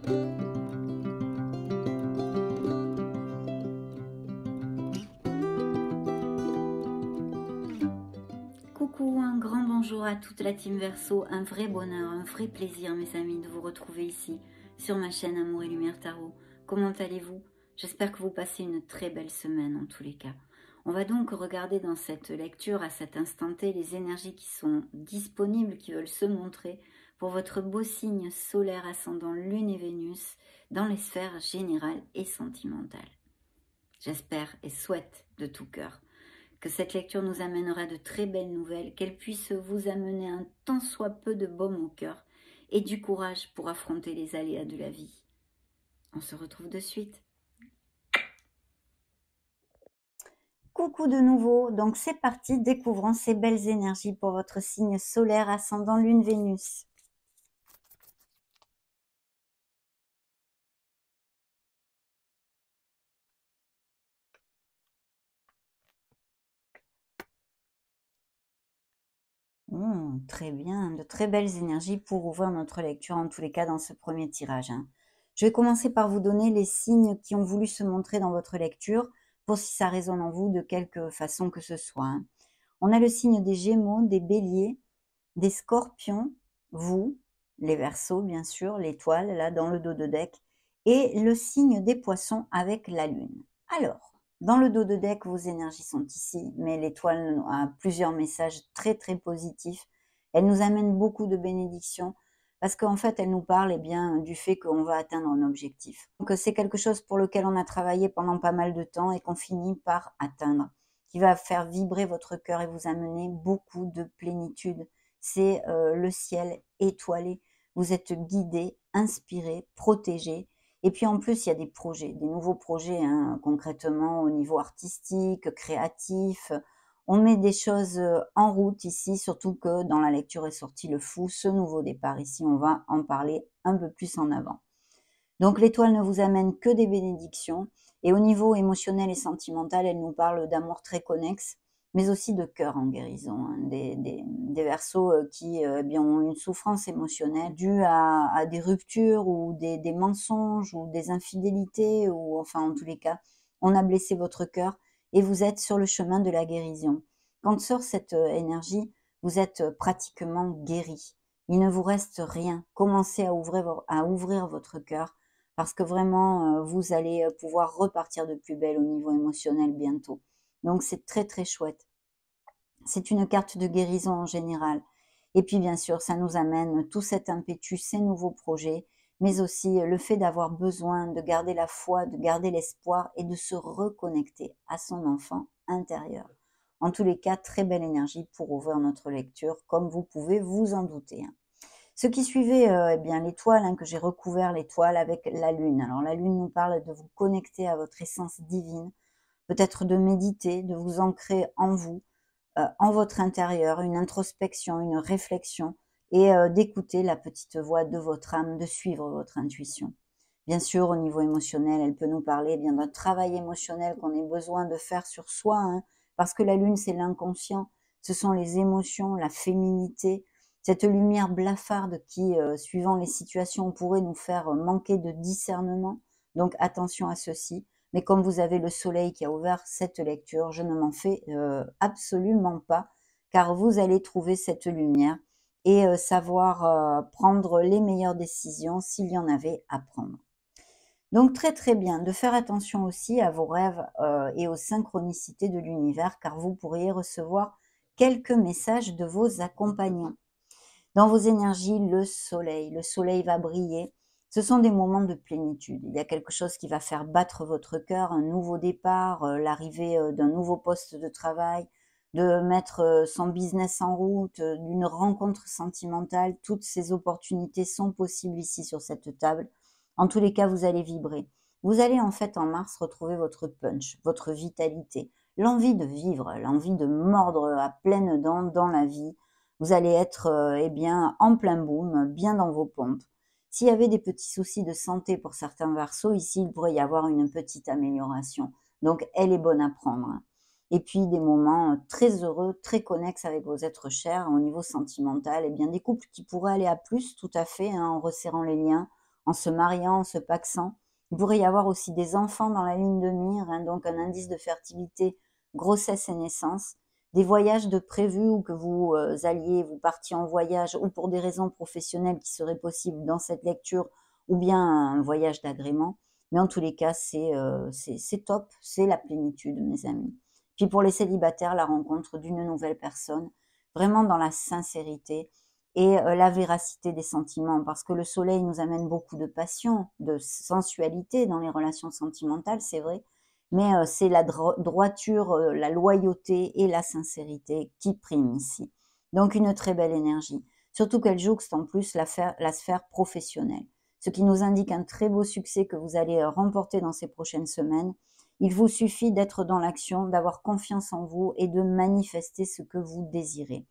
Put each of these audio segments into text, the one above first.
Coucou, un grand bonjour à toute la team Verseau, un vrai bonheur, un vrai plaisir mes amis de vous retrouver ici sur ma chaîne Amour et Lumière Tarot. Comment allez-vous? J'espère que vous passez une très belle semaine en tous les cas. On va donc regarder dans cette lecture à cet instant T les énergies qui sont disponibles, qui veulent se montrer pour votre beau signe solaire ascendant Lune et Vénus dans les sphères générales et sentimentales. J'espère et souhaite de tout cœur que cette lecture nous amènera de très belles nouvelles, qu'elle puisse vous amener un tant soit peu de baume au cœur et du courage pour affronter les aléas de la vie. On se retrouve de suite. Coucou de nouveau, donc c'est parti, découvrons ces belles énergies pour votre signe solaire ascendant Lune Vénus. Très bien, de très belles énergies pour ouvrir notre lecture, en tous les cas dans ce premier tirage. Je vais commencer par vous donner les signes qui ont voulu se montrer dans votre lecture, pour si ça résonne en vous de quelque façon que ce soit. On a le signe des Gémeaux, des Béliers, des Scorpions, vous, les Verseaux bien sûr, l'étoile là dans le dos de deck, et le signe des Poissons avec la Lune. Alors, dans le dos de deck, vos énergies sont ici, mais l'étoile a plusieurs messages très très positifs. Elle nous amène beaucoup de bénédictions parce qu'en fait, elle nous parle bien, du fait qu'on va atteindre un objectif. Donc c'est quelque chose pour lequel on a travaillé pendant pas mal de temps et qu'on finit par atteindre, qui va faire vibrer votre cœur et vous amener beaucoup de plénitude. C'est le ciel étoilé. Vous êtes guidé, inspiré, protégé. Et puis en plus, il y a des projets, des nouveaux projets, concrètement au niveau artistique, créatif. On met des choses en route ici, surtout que dans la lecture est sorti le Fou, ce nouveau départ. Ici, on va en parler un peu plus en avant. Donc l'étoile ne vous amène que des bénédictions. Et au niveau émotionnel et sentimental, elle nous parle d'amour très connexe, mais aussi de cœur en guérison. Des Verseaux qui bien, ont une souffrance émotionnelle due à des ruptures ou des mensonges ou des infidélités, ou enfin en tous les cas, on a blessé votre cœur et vous êtes sur le chemin de la guérison. Quand sort cette énergie, vous êtes pratiquement guéri. Il ne vous reste rien. Commencez à ouvrir votre cœur parce que vraiment, vous allez pouvoir repartir de plus belle au niveau émotionnel bientôt. Donc c'est très très chouette. C'est une carte de guérison en général. Et puis bien sûr, ça nous amène tout cet impétus, ces nouveaux projets, mais aussi le fait d'avoir besoin de garder la foi, de garder l'espoir et de se reconnecter à son enfant intérieur. En tous les cas, très belle énergie pour ouvrir notre lecture, comme vous pouvez vous en douter. Ce qui suivait, eh bien l'étoile, que j'ai recouvert l'étoile avec la lune. Alors la lune nous parle de vous connecter à votre essence divine, peut-être de méditer, de vous ancrer en vous, en votre intérieur, une introspection, une réflexion, et d'écouter la petite voix de votre âme, de suivre votre intuition. Bien sûr, au niveau émotionnel, elle peut nous parler bien d'un travail émotionnel qu'on ait besoin de faire sur soi, parce que la lune, c'est l'inconscient, ce sont les émotions, la féminité, cette lumière blafarde qui, suivant les situations, pourrait nous faire manquer de discernement. Donc attention à ceci. Mais comme vous avez le soleil qui a ouvert cette lecture, je ne m'en fais absolument pas, car vous allez trouver cette lumière et savoir prendre les meilleures décisions s'il y en avait à prendre. Donc très très bien, de faire attention aussi à vos rêves et aux synchronicités de l'univers, car vous pourriez recevoir quelques messages de vos accompagnants. Dans vos énergies, le soleil va briller. Ce sont des moments de plénitude. Il y a quelque chose qui va faire battre votre cœur, un nouveau départ, l'arrivée d'un nouveau poste de travail, de mettre son business en route, d'une rencontre sentimentale. Toutes ces opportunités sont possibles ici sur cette table. En tous les cas, vous allez vibrer. Vous allez en fait en mars retrouver votre punch, votre vitalité, l'envie de vivre, l'envie de mordre à pleines dents dans la vie. Vous allez être eh bien, en plein boom, bien dans vos pompes. S'il y avait des petits soucis de santé pour certains Verseaux, ici, il pourrait y avoir une petite amélioration. Donc, elle est bonne à prendre. Et puis, des moments très heureux, très connexes avec vos êtres chers au niveau sentimental. Eh bien, des couples qui pourraient aller à plus, tout à fait, en resserrant les liens, en se mariant, en se pacsant. Il pourrait y avoir aussi des enfants dans la ligne de mire, hein, donc un indice de fertilité, grossesse et naissance. Des voyages de prévus ou que vous vous partiez en voyage ou pour des raisons professionnelles qui seraient possibles dans cette lecture ou bien un voyage d'agrément. Mais en tous les cas, c'est top, c'est la plénitude, mes amis. Puis pour les célibataires, la rencontre d'une nouvelle personne, vraiment dans la sincérité et la véracité des sentiments, parce que le soleil nous amène beaucoup de passion, de sensualité dans les relations sentimentales, c'est vrai, mais c'est la droiture, la loyauté et la sincérité qui priment ici. Donc une très belle énergie, surtout qu'elle jouxte en plus la sphère professionnelle, ce qui nous indique un très beau succès que vous allez remporter dans ces prochaines semaines. Il vous suffit d'être dans l'action, d'avoir confiance en vous et de manifester ce que vous désirez.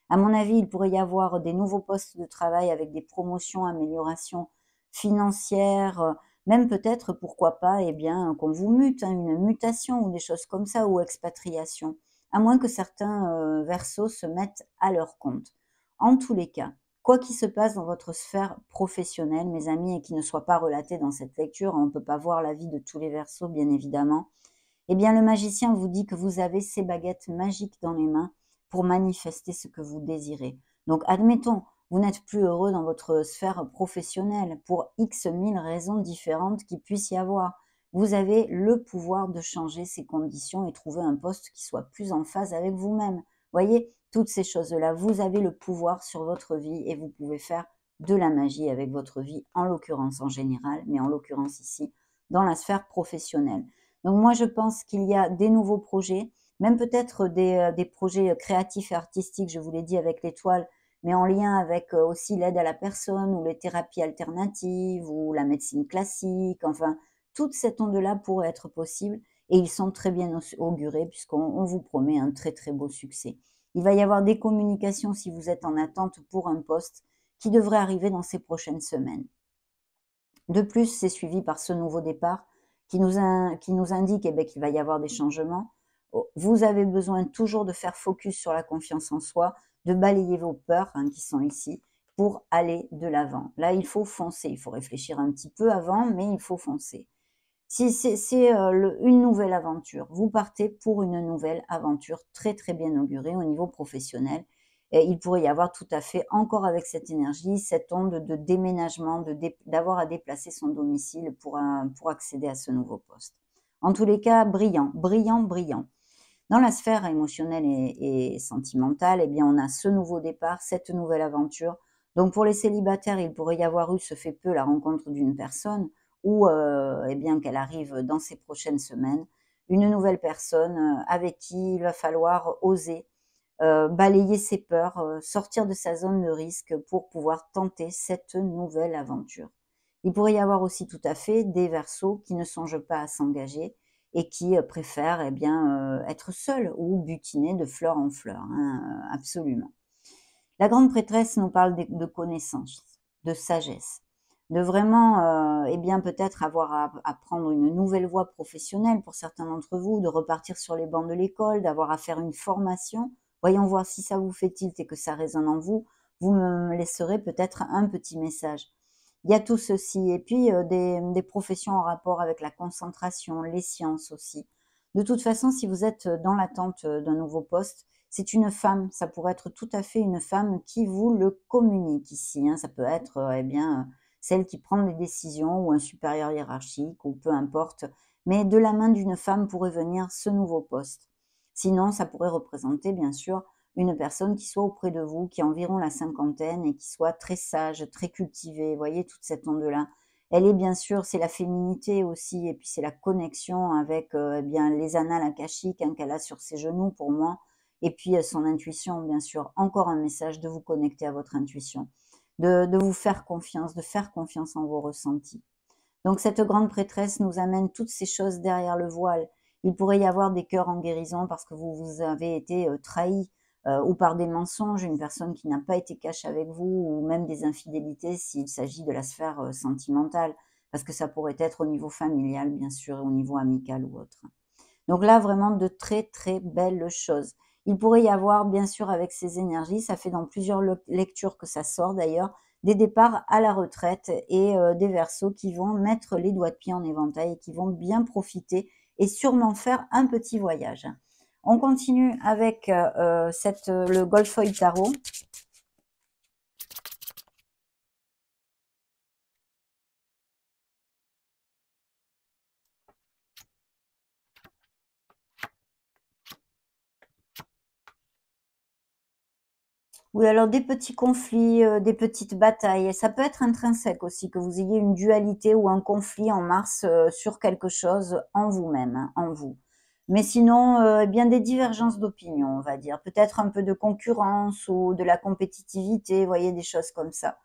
À mon avis, il pourrait y avoir des nouveaux postes de travail avec des promotions, améliorations financières, même peut-être, pourquoi pas, eh bien, qu'on vous mute, hein, une mutation ou des choses comme ça, ou expatriation, à moins que certains Verseaux se mettent à leur compte. En tous les cas, quoi qu'il se passe dans votre sphère professionnelle, mes amis, et qui ne soit pas relaté dans cette lecture, on ne peut pas voir la vie de tous les Verseaux, bien évidemment, eh bien, le magicien vous dit que vous avez ces baguettes magiques dans les mains pour manifester ce que vous désirez. Donc, admettons, vous n'êtes plus heureux dans votre sphère professionnelle pour X mille raisons différentes qu'il puisse y avoir. Vous avez le pouvoir de changer ces conditions et trouver un poste qui soit plus en phase avec vous-même. Voyez, toutes ces choses-là, vous avez le pouvoir sur votre vie et vous pouvez faire de la magie avec votre vie, en l'occurrence en général, mais en l'occurrence ici, dans la sphère professionnelle. Donc moi, je pense qu'il y a des nouveaux projets, même peut-être des projets créatifs et artistiques, je vous l'ai dit, avec l'étoile, mais en lien avec aussi l'aide à la personne ou les thérapies alternatives ou la médecine classique. Enfin, toute cette onde-là pourrait être possible et ils sont très bien augurés puisqu'on vous promet un très très beau succès. Il va y avoir des communications si vous êtes en attente pour un poste qui devrait arriver dans ces prochaines semaines. De plus, c'est suivi par ce nouveau départ qui nous indique qu'il va y avoir des changements. Oh, vous avez besoin toujours de faire focus sur la confiance en soi, de balayer vos peurs qui sont ici pour aller de l'avant. Là, il faut foncer, il faut réfléchir un petit peu avant, mais il faut foncer. Si c'est une nouvelle aventure, vous partez pour une nouvelle aventure très très bien augurée au niveau professionnel. Et il pourrait y avoir tout à fait, encore avec cette énergie, cette onde de déménagement, d'avoir à déplacer son domicile pour accéder à ce nouveau poste. En tous les cas, brillant, brillant, brillant. Dans la sphère émotionnelle et sentimentale, eh bien, on a ce nouveau départ, cette nouvelle aventure. Donc pour les célibataires, il pourrait y avoir eu ce fait peu la rencontre d'une personne ou eh bien qu'elle arrive dans ces prochaines semaines, une nouvelle personne avec qui il va falloir oser balayer ses peurs, sortir de sa zone de risque pour pouvoir tenter cette nouvelle aventure. Il pourrait y avoir aussi tout à fait des Verseaux qui ne songent pas à s'engager et qui préfèrent eh bien, être seuls ou butiner de fleur en fleur, hein, absolument. La grande prêtresse nous parle de connaissance, de sagesse, de vraiment, eh bien, peut-être avoir à prendre une nouvelle voie professionnelle pour certains d'entre vous, de repartir sur les bancs de l'école, d'avoir à faire une formation. Voyons voir si ça vous fait tilt et que ça résonne en vous. Vous me laisserez peut-être un petit message. Il y a tout ceci et puis des professions en rapport avec la concentration, les sciences aussi. De toute façon, si vous êtes dans l'attente d'un nouveau poste, c'est une femme, ça pourrait être tout à fait une femme qui vous le communique ici, hein. Ça peut être, eh bien, celle qui prend les décisions ou un supérieur hiérarchique ou peu importe, mais de la main d'une femme pourrait venir ce nouveau poste. Sinon, ça pourrait représenter bien sûr une personne qui soit auprès de vous, qui a environ la cinquantaine et qui soit très sage, très cultivée. Vous voyez toute cette onde-là. Elle est bien sûr, c'est la féminité aussi, et puis c'est la connexion avec eh bien les annales akashiques qu'elle a sur ses genoux pour moi, et puis son intuition, bien sûr. Encore un message de vous connecter à votre intuition, de vous faire confiance, de faire confiance en vos ressentis. Donc cette grande prêtresse nous amène toutes ces choses derrière le voile. Il pourrait y avoir des cœurs en guérison parce que vous avez été trahi ou par des mensonges, une personne qui n'a pas été cash avec vous, ou même des infidélités s'il s'agit de la sphère sentimentale, parce que ça pourrait être au niveau familial, bien sûr, et au niveau amical ou autre. Donc là, vraiment de très très belles choses. Il pourrait y avoir, bien sûr, avec ces énergies, ça fait dans plusieurs lectures que ça sort d'ailleurs, des départs à la retraite et des Verseaux qui vont mettre les doigts de pied en éventail et qui vont bien profiter et sûrement faire un petit voyage. On continue avec le Golfoy Tarot. Oui, alors des petits conflits, des petites batailles et ça peut être intrinsèque aussi, que vous ayez une dualité ou un conflit en mars, sur quelque chose en vous-même, hein, en vous. Mais sinon, eh bien des divergences d'opinion, on va dire. Peut-être un peu de concurrence ou de la compétitivité, vous voyez, des choses comme ça.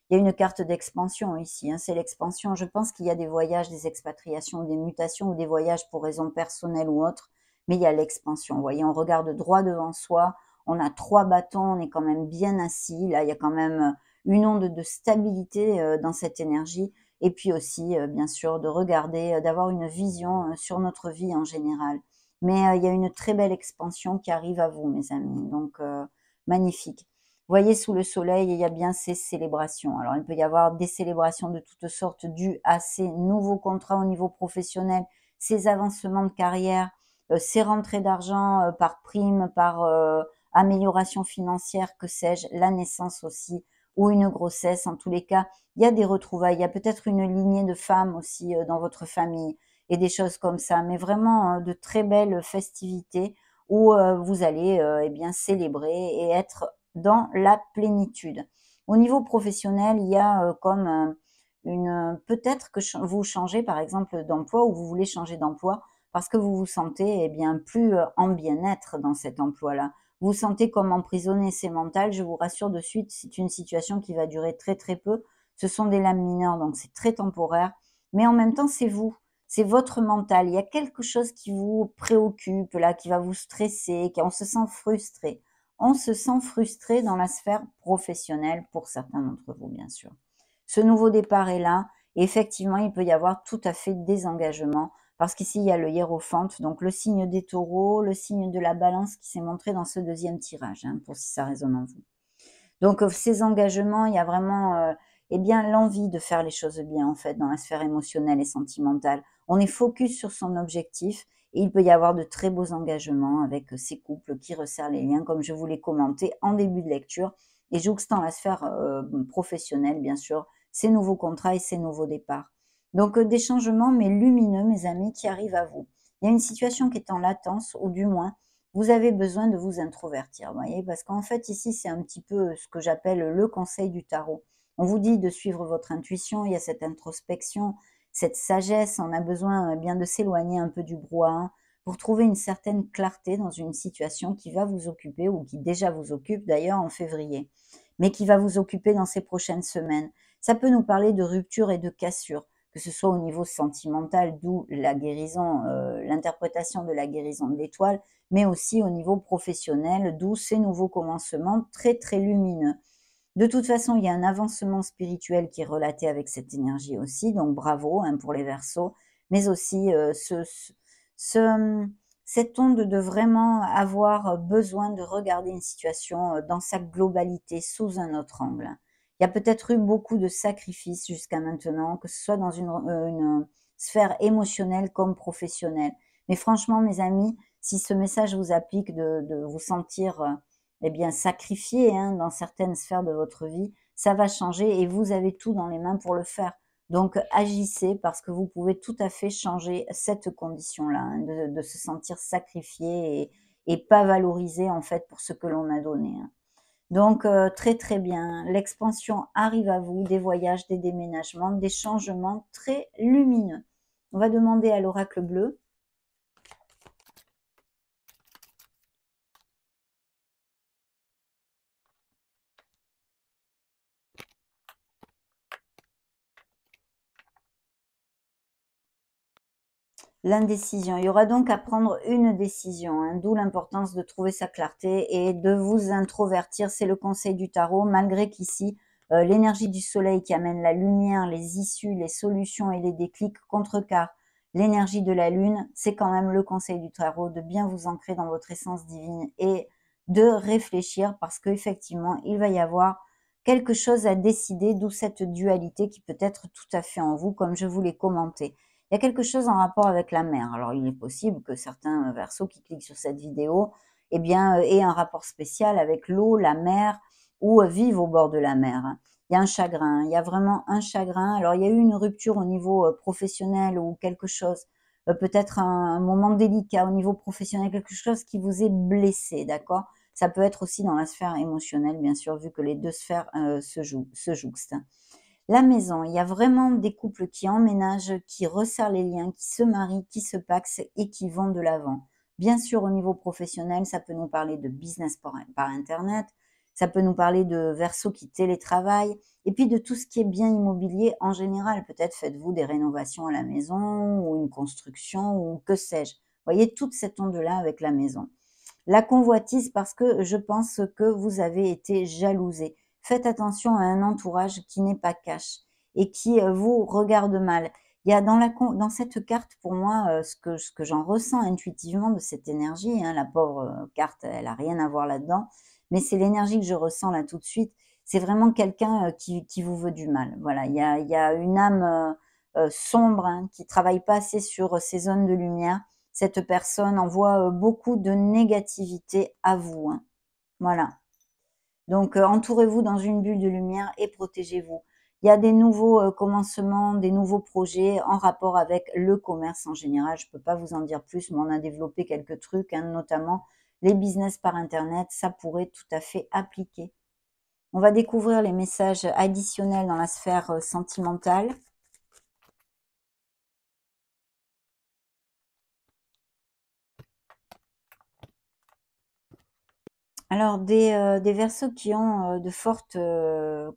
Il y a une carte d'expansion ici, hein, c'est l'expansion. Je pense qu'il y a des voyages, des expatriations, des mutations ou des voyages pour raisons personnelles ou autres, mais il y a l'expansion. Vous voyez, on regarde droit devant soi, on a 3 bâtons, on est quand même bien assis. Là, il y a quand même une onde de stabilité dans cette énergie. Et puis aussi, bien sûr, de regarder, d'avoir une vision sur notre vie en général. Mais il y a une très belle expansion qui arrive à vous, mes amis. Donc, magnifique. Vous voyez, sous le soleil, il y a bien ces célébrations. Alors, il peut y avoir des célébrations de toutes sortes dues à ces nouveaux contrats au niveau professionnel, ces avancements de carrière, ces rentrées d'argent par prime, par amélioration financière, que sais-je, la naissance aussi, ou une grossesse. En tous les cas, il y a des retrouvailles. Il y a peut-être une lignée de femmes aussi dans votre famille et des choses comme ça. Mais vraiment de très belles festivités où vous allez eh bien célébrer et être dans la plénitude. Au niveau professionnel, il y a comme peut-être que vous changez par exemple d'emploi ou vous voulez changer d'emploi parce que vous vous sentez eh bien plus en bien-être dans cet emploi-là. Vous vous sentez comme emprisonné, c'est mental, je vous rassure de suite, c'est une situation qui va durer très très peu. Ce sont des lames mineures, donc c'est très temporaire. Mais en même temps, c'est vous, c'est votre mental. Il y a quelque chose qui vous préoccupe, là, qui va vous stresser, on se sent frustré. On se sent frustré dans la sphère professionnelle, pour certains d'entre vous, bien sûr. Ce nouveau départ est là, et effectivement, il peut y avoir tout à fait des engagements, parce qu'ici, il y a le hiérophante, donc le signe des taureaux, le signe de la balance qui s'est montré dans ce deuxième tirage, hein, pour si ça résonne en vous. Donc, ces engagements, il y a vraiment eh bien, l'envie de faire les choses bien, en fait, dans la sphère émotionnelle et sentimentale. On est focus sur son objectif et il peut y avoir de très beaux engagements avec ces couples qui resserrent les liens, comme je vous l'ai commenté en début de lecture, et jouxtant la sphère professionnelle, bien sûr, ces nouveaux contrats et ces nouveaux départs. Donc, des changements, mais lumineux, mes amis, qui arrivent à vous. Il y a une situation qui est en latence, ou du moins, vous avez besoin de vous introvertir, vous voyez, parce qu'en fait, ici, c'est un petit peu ce que j'appelle le conseil du tarot. On vous dit de suivre votre intuition, il y a cette introspection, cette sagesse, on a besoin bien de s'éloigner un peu du brouhaha pour trouver une certaine clarté dans une situation qui va vous occuper ou qui déjà vous occupe d'ailleurs en février, mais qui va vous occuper dans ces prochaines semaines. Ça peut nous parler de rupture et de cassure, que ce soit au niveau sentimental, d'où la guérison, l'interprétation de la guérison de l'étoile, mais aussi au niveau professionnel, d'où ces nouveaux commencements très très lumineux. De toute façon, il y a un avancement spirituel qui est relaté avec cette énergie aussi, donc bravo hein, pour les Verseaux, mais aussi ce- cette onde de vraiment avoir besoin de regarder une situation dans sa globalité, sous un autre angle. Il y a peut-être eu beaucoup de sacrifices jusqu'à maintenant, que ce soit dans une sphère émotionnelle comme professionnelle. Mais franchement, mes amis, si ce message vous applique de vous sentir eh bien, sacrifié hein, dans certaines sphères de votre vie, ça va changer et vous avez tout dans les mains pour le faire. Donc, agissez parce que vous pouvez tout à fait changer cette condition-là, hein, de se sentir sacrifié et pas valorisé en fait pour ce que l'on a donné. Hein. Donc, très très bien. L'expansion arrive à vous, des voyages, des déménagements, des changements très lumineux. On va demander à l'oracle bleu. L'indécision. Il y aura donc à prendre une décision, hein, d'où l'importance de trouver sa clarté et de vous introvertir. C'est le conseil du tarot, malgré qu'ici, l'énergie du soleil qui amène la lumière, les issues, les solutions et les déclics contrecarre l'énergie de la lune. C'est quand même le conseil du tarot de bien vous ancrer dans votre essence divine et de réfléchir parce qu'effectivement, il va y avoir quelque chose à décider, d'où cette dualité qui peut être tout à fait en vous, comme je vous l'ai commenté. Il y a quelque chose en rapport avec la mer. Alors, il est possible que certains Verseaux qui cliquent sur cette vidéo, eh bien, aient un rapport spécial avec l'eau, la mer, ou vivent au bord de la mer, hein. Il y a un chagrin, il y a vraiment un chagrin. Alors, il y a eu une rupture au niveau professionnel ou quelque chose, peut-être un moment délicat au niveau professionnel, quelque chose qui vous est blessé, d'accord? Ça peut être aussi dans la sphère émotionnelle, bien sûr, vu que les deux sphères se jouxtent. La maison, il y a vraiment des couples qui emménagent, qui resserrent les liens, qui se marient, qui se pacsent et qui vont de l'avant. Bien sûr, au niveau professionnel, ça peut nous parler de business par Internet, ça peut nous parler de Verseaux qui télétravaillent, et puis de tout ce qui est bien immobilier en général. Peut-être faites-vous des rénovations à la maison, ou une construction, ou que sais-je. Vous voyez toute cette onde-là avec la maison. La convoitise parce que je pense que vous avez été jalousé. Faites attention à un entourage qui n'est pas cash et qui vous regarde mal. Il y a dans cette carte, pour moi, ce que j'en ressens intuitivement de cette énergie, hein, la pauvre carte, elle a rien à voir là-dedans, mais c'est l'énergie que je ressens là tout de suite. C'est vraiment quelqu'un qui vous veut du mal. Voilà, il y a une âme sombre, hein, qui travaille pas assez sur ses zones de lumière. Cette personne envoie beaucoup de négativité à vous, hein. Voilà. Donc, entourez-vous dans une bulle de lumière et protégez-vous. Il y a des nouveaux commencements, des nouveaux projets en rapport avec le commerce en général. Je ne peux pas vous en dire plus, mais on a développé quelques trucs, hein, notamment les business par Internet. Ça pourrait tout à fait appliquer. On va découvrir les messages additionnels dans la sphère sentimentale. Alors des Verseaux qui ont, de fortes,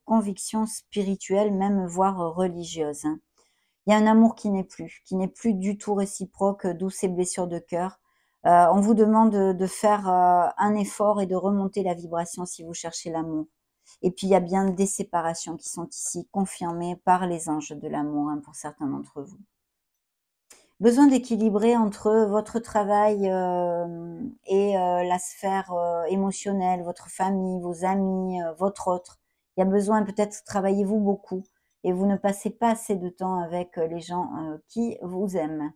convictions spirituelles, même voire, religieuses, hein. Il y a un amour qui n'est plus du tout réciproque, d'où ces blessures de cœur. On vous demande, de faire, un effort et de remonter la vibration si vous cherchez l'amour. Et puis il y a bien des séparations qui sont ici confirmées par les anges de l'amour, hein, pour certains d'entre vous. Besoin d'équilibrer entre votre travail, et la sphère, émotionnelle, votre famille, vos amis, votre autre. Il y a besoin peut-être travaillez-vous beaucoup et vous ne passez pas assez de temps avec, les gens, qui vous aiment.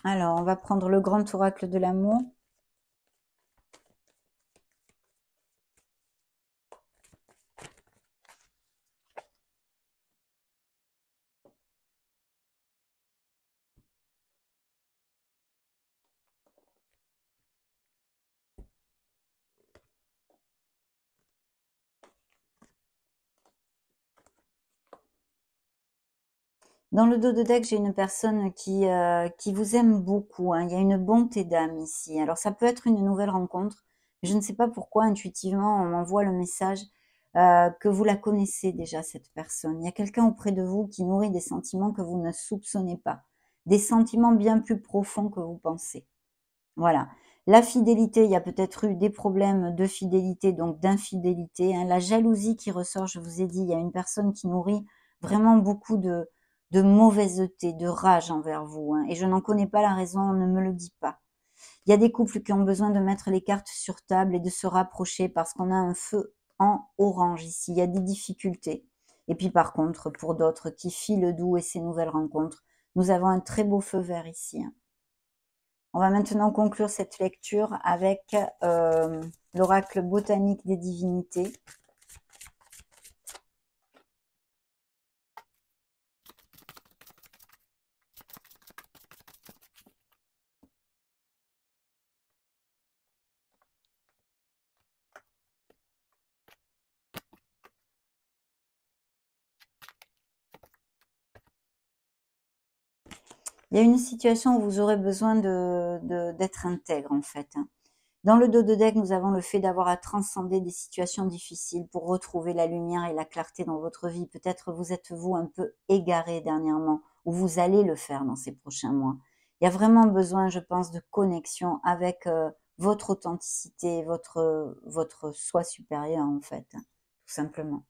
Alors, on va prendre le grand oracle de l'amour. Dans le dos de deck, j'ai une personne qui vous aime beaucoup, hein. Il y a une bonté d'âme ici. Alors ça peut être une nouvelle rencontre, mais je ne sais pas pourquoi intuitivement on m'envoie le message, que vous la connaissez déjà cette personne. Il y a quelqu'un auprès de vous qui nourrit des sentiments que vous ne soupçonnez pas, des sentiments bien plus profonds que vous pensez. Voilà. La fidélité, il y a peut-être eu des problèmes de fidélité, donc d'infidélité, hein. La jalousie qui ressort, je vous ai dit, il y a une personne qui nourrit vraiment beaucoup de mauvaiseté, de rage envers vous, hein. Et je n'en connais pas la raison, on ne me le dit pas. Il y a des couples qui ont besoin de mettre les cartes sur table et de se rapprocher parce qu'on a un feu en orange ici. Il y a des difficultés. Et puis par contre, pour d'autres qui filent le doux et ces nouvelles rencontres, nous avons un très beau feu vert ici, hein. On va maintenant conclure cette lecture avec l'oracle botanique des divinités. Il y a une situation où vous aurez besoin d'être intègre en fait, hein. Dans le dos de deck, nous avons le fait d'avoir à transcender des situations difficiles pour retrouver la lumière et la clarté dans votre vie. Peut-être vous êtes-vous un peu égaré dernièrement, ou vous allez le faire dans ces prochains mois. Il y a vraiment besoin, je pense, de connexion avec votre authenticité, votre soi supérieur en fait, hein, tout simplement.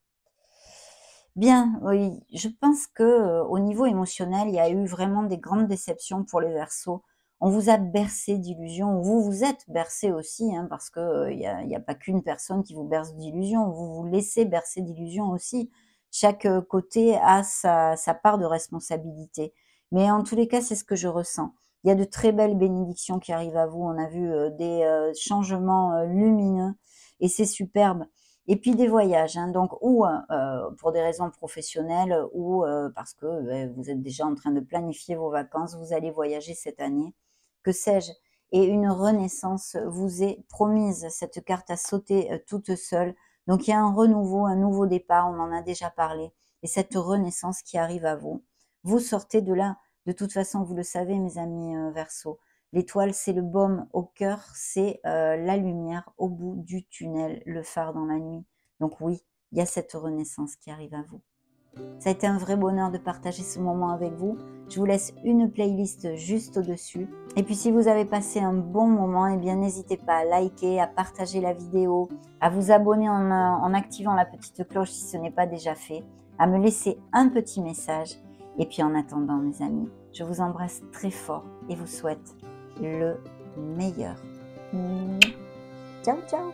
Bien, oui, je pense que au niveau émotionnel, il y a eu vraiment des grandes déceptions pour les Verseaux. On vous a bercé d'illusions, vous vous êtes bercé aussi, hein, parce que y a pas qu'une personne qui vous berce d'illusions, vous vous laissez bercer d'illusions aussi. Chaque, côté a sa part de responsabilité. Mais en tous les cas, c'est ce que je ressens. Il y a de très belles bénédictions qui arrivent à vous. On a vu, des, changements, lumineux et c'est superbe. Et puis des voyages, hein, donc ou, pour des raisons professionnelles ou, parce que, vous êtes déjà en train de planifier vos vacances, vous allez voyager cette année, que sais-je? Et une renaissance vous est promise. Cette carte a sauté, toute seule. Donc il y a un renouveau, un nouveau départ, on en a déjà parlé et cette renaissance qui arrive à vous. Vous sortez de là. De toute façon, vous le savez mes amis, Verseaux, l'étoile, c'est le baume au cœur, c'est, la lumière au bout du tunnel, le phare dans la nuit. Donc oui, il y a cette renaissance qui arrive à vous. Ça a été un vrai bonheur de partager ce moment avec vous. Je vous laisse une playlist juste au-dessus. Et puis si vous avez passé un bon moment, eh bien n'hésitez pas à liker, à partager la vidéo, à vous abonner en activant la petite cloche si ce n'est pas déjà fait, à me laisser un petit message. Et puis en attendant mes amis, je vous embrasse très fort et vous souhaite le meilleur. Ciao ciao.